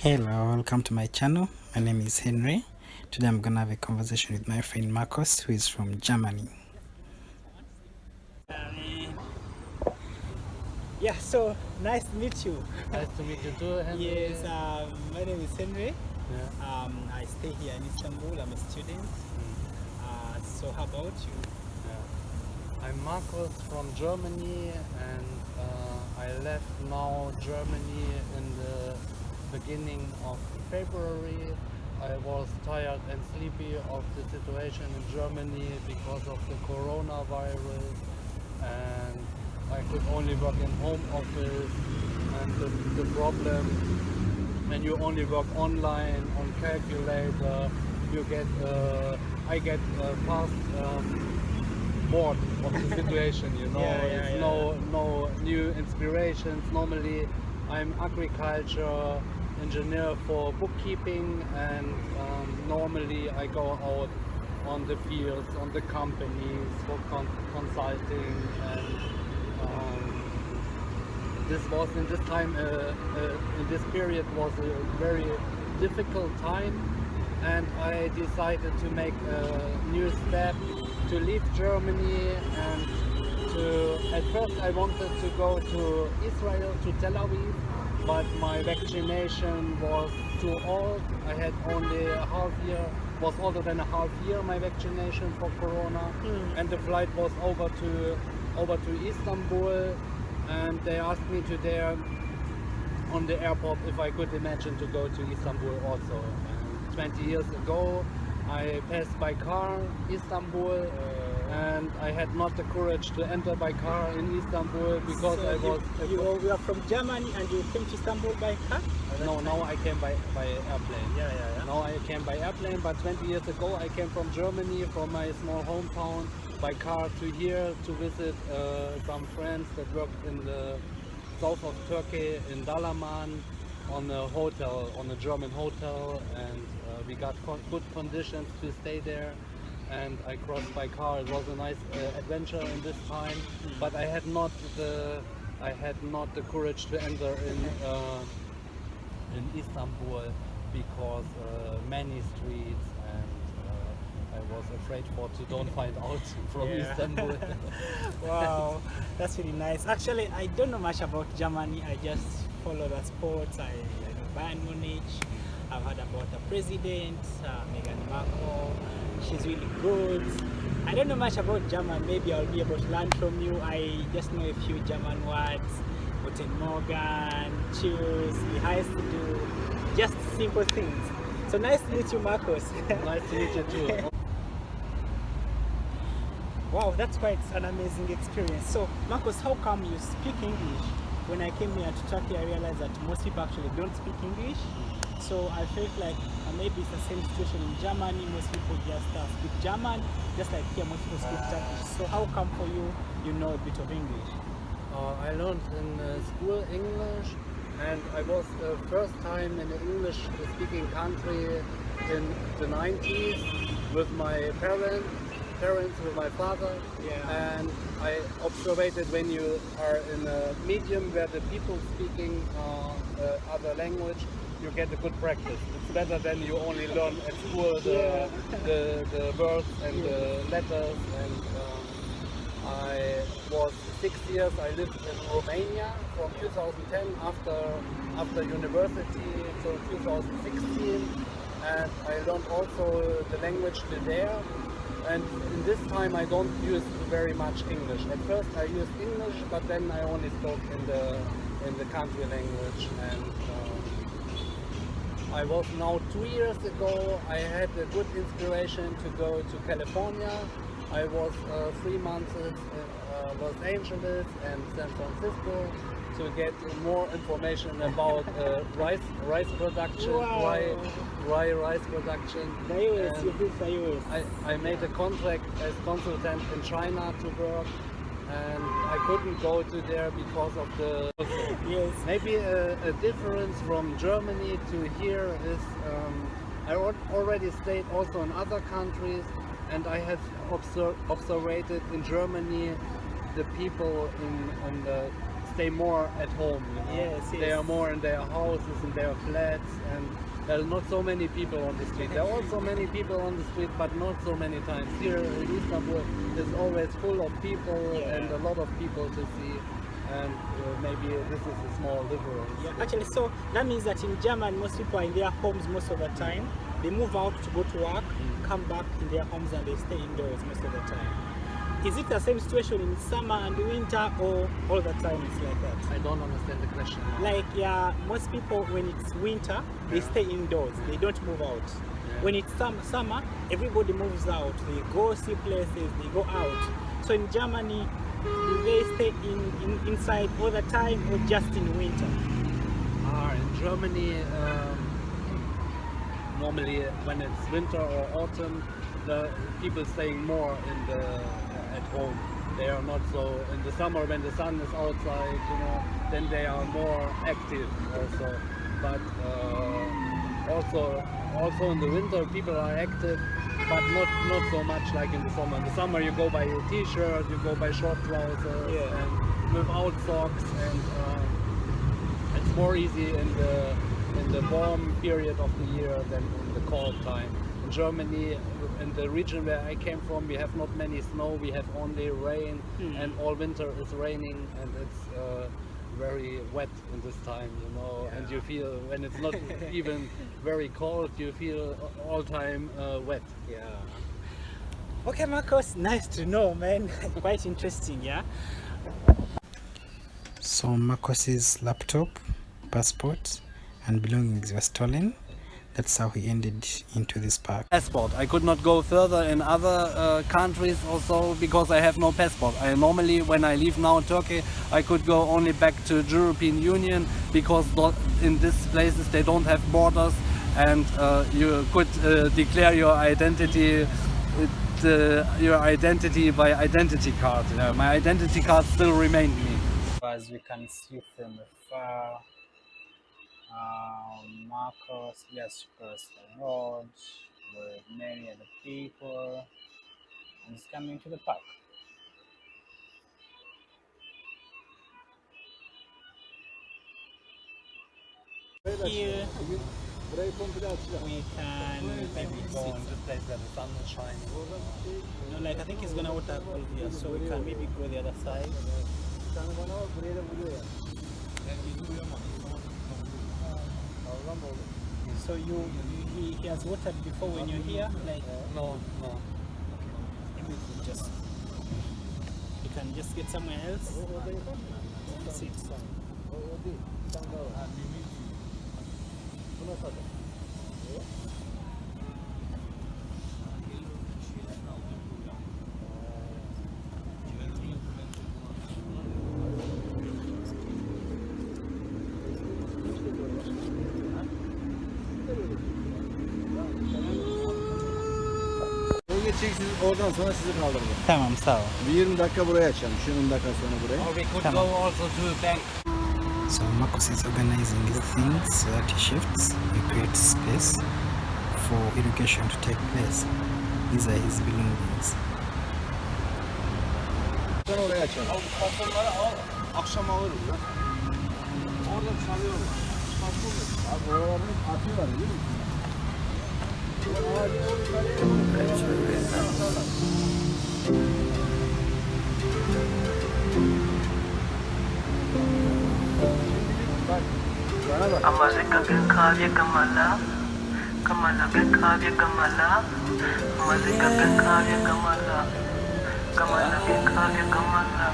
Hello, welcome to my channel. My name is Henry. Today I'm gonna have a conversation with my friend Markos, who is from Germany. Yeah, so nice to meet you. Nice to meet you too, Henry. Yes, my name is Henry. Yeah. I stay here in Istanbul. I'm a student. So how about you? Yeah. I'm Markos from Germany, and I left now Germany in the beginning of February. I was tired and sleepy of the situation in Germany because of the coronavirus, and I could only work in home office. And the problem when you only work online on calculator, you get I get fast bored of the situation. You know, it's no new inspirations. Normally, I'm agriculture engineer for bookkeeping, and normally I go out on the fields, on the companies for consulting, and this was in this time in this period was a very difficult time, and I decided to make a new step to leave Germany, and to at first I wanted to go to Israel, to Tel Aviv, but my vaccination was too old. I had only a half year, was older than a half year my vaccination for corona, and the flight was over to Istanbul, and they asked me today on the airport if I could imagine to go to Istanbul also. And 20 years ago I passed by car Istanbul, and I had not the courage to enter by car in Istanbul because So I was you are from Germany and you came to Istanbul by car? no, now I came by airplane. Yeah. Now I came by airplane, but 20 years ago I came from Germany, from my small hometown, by car to here to visit some friends that worked in the south of Turkey in Dalaman on a hotel, on a German hotel, and we got good conditions to stay there. And I crossed by car. It was a nice adventure in this time, but I had not the courage to enter in Istanbul because many streets, and I was afraid for to don't find out from Yeah. Istanbul. Wow, that's really nice. Actually, I don't know much about Germany. I just follow the sports. I know Bayern Munich. I've heard about the president, Meghan Markle. She's really good. I don't know much about German. Maybe I'll be able to learn from you. I just know a few German words. Guten Morgen, choose, he has to do, just simple things. So nice to meet you, Marcos. Nice to meet you too. Wow, that's quite an amazing experience. So, Marcos, how come you speak English? When I came here to Turkey, I realized that most people actually don't speak English. So I felt like maybe it's the same situation in Germany. Most people just speak German, just like here most people speak Turkish. So how come for you, you know a bit of English? I learned in school English, and I was first time in an English speaking country in the 90s with my parents, with my father. Yeah. And I observed when you are in a medium where the people speaking other language, you get a good practice. It's better than you only learn at school the words and the letters. And I was 6 years. I lived in Romania from 2010 after university till 2016, and I learned also the language there. And in this time I don't use very much English. At first I used English, but then I only spoke in the country language. And I was now 2 years ago. I had a good inspiration to go to California. I was 3 months in Los Angeles and San Francisco to get more information about rice production, Wow. rice production. The US, And you did the US. I made a contract as consultant in China to work, and I couldn't go to there because of the. Yes. Maybe a difference from Germany to here is I already stayed also in other countries, and I have observed in Germany the people in the stay more at home, you know. Yes, They yes. are more in their houses, in their flats, and there are not so many people on the street. There are also many people on the street, but not so many times. Here in Istanbul is always full of people and a lot of people to see, and maybe this is a small difference. Yeah, actually, so that means that in Germany, most people are in their homes most of the time. They move out to go to work, come back in their homes, and they stay indoors most of the time. Is it the same situation in summer and winter, or all the time it's like that? I don't understand the question. Like, yeah, most people when it's winter, they stay indoors. They don't move out. When it's summer, everybody moves out. They go see places. They go out. So in Germany, do they stay inside all the time, or just in winter? In Germany, normally when it's winter or autumn, the people staying more at home. They are not so in the summer when the sun is outside, you know. Then they are more active also. But also in the winter, people are active, but not so much like in the summer. In the summer, you go by a t-shirt, you go by short trousers, and without socks, and it's more easy in the warm period of the year than in the cold time. In Germany, in the region where I came from, we have not many snow, we have only rain, and all winter is raining, and it's very wet in this time, you know, and you feel, when it's not even very cold, you feel all time wet. Yeah. Okay, Markos, nice to know, man. Quite interesting, yeah? So Markos's laptop, passport, and belongings were stolen. That's how he ended into this park. Passport. I could not go further in other countries also because I have no passport. I normally, when I leave now Turkey, I could go only back to the European Union because in these places they don't have borders, and you could declare your identity by identity card. My identity card still remained me. As we can see from afar, Markos just crossed the road with many other people and is coming to the park. Here we can maybe go In this place where the sun is shining. no, like I think it's gonna waterfall here, so we can maybe go the other side. So he has watered before when you're here, like No. maybe we could just you can just get somewhere else. Sit. Geçeceksiniz, oradan sonra sizi kaldıracağım. Tamam, sağ ol. Bir 20 dakika buraya açalım. Şu 10 dakika sonra buraya. Or we could go also to a bank. So Markos is organizing his things so that he shifts, he creates space for education to take place. These are his belongings. Sonra oraya açalım. Patronları al, akşam alırız ya. Orada çalıyorlar. Abi oralarını atıyorlar, biliyor musun? Amazika gekavye gamala, gamala gekavye gamala, amazika gekavye gamala, gamala gekavye gamala.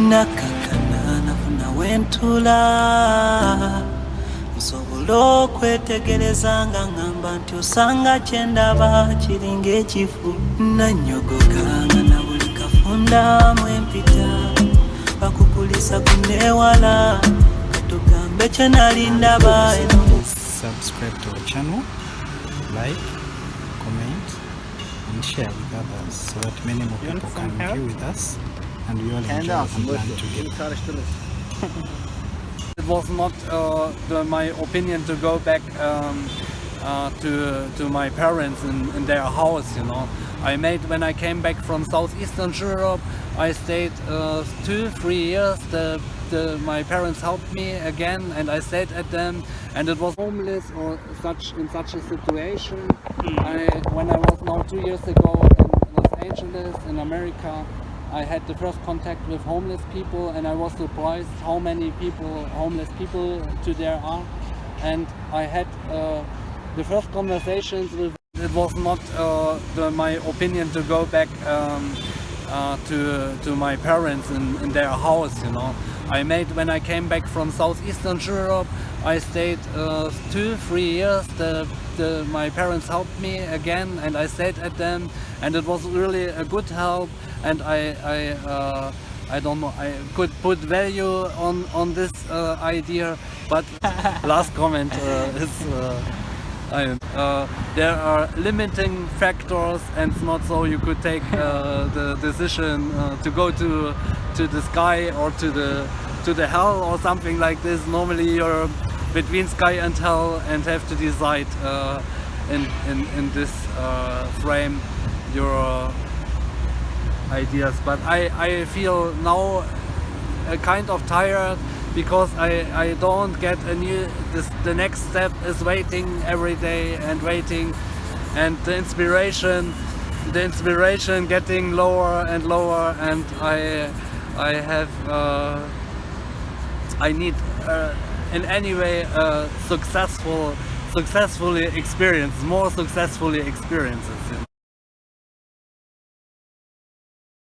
Nakakana nafuna wentula, nsobola okwetegereza nga ngamba nti osanga kyendaba kiringa ekifu, nanyogoganga na buli kafundamu empita, bakukulisa kunewala. Subscribe to our channel, like, comment, and share with others so that many more people can view with us and we all Kendi enjoy alsın, and boş learn ver. together. Şimdi karıştırırız. It was not my opinion to go back to my parents in their house, you know. When I came back from Southeastern Europe, I stayed 2-3 years. The my parents helped me again, and I stayed at them, and it was homeless or in such a situation. When I was now 2 years ago in Los Angeles in America, I had the first contact with homeless people, and I was surprised how many homeless people there are. And I had the first conversations with. It was not my opinion to go back to my parents in their house, you know. When I came back from Southeastern Europe, I stayed 2-3 years. My parents helped me again, and I stayed at them, and it was really a good help. And I don't know, I could put value on this idea. But last comment is. There are limiting factors, and it's not so you could take the decision to go to the sky or to the hell or something like this. Normally you're between sky and hell and have to decide in this frame your ideas. But I feel now kind of tired, because I don't get the next step is waiting every day and waiting, and the inspiration getting lower and lower, and I need in any way more successfully experiences.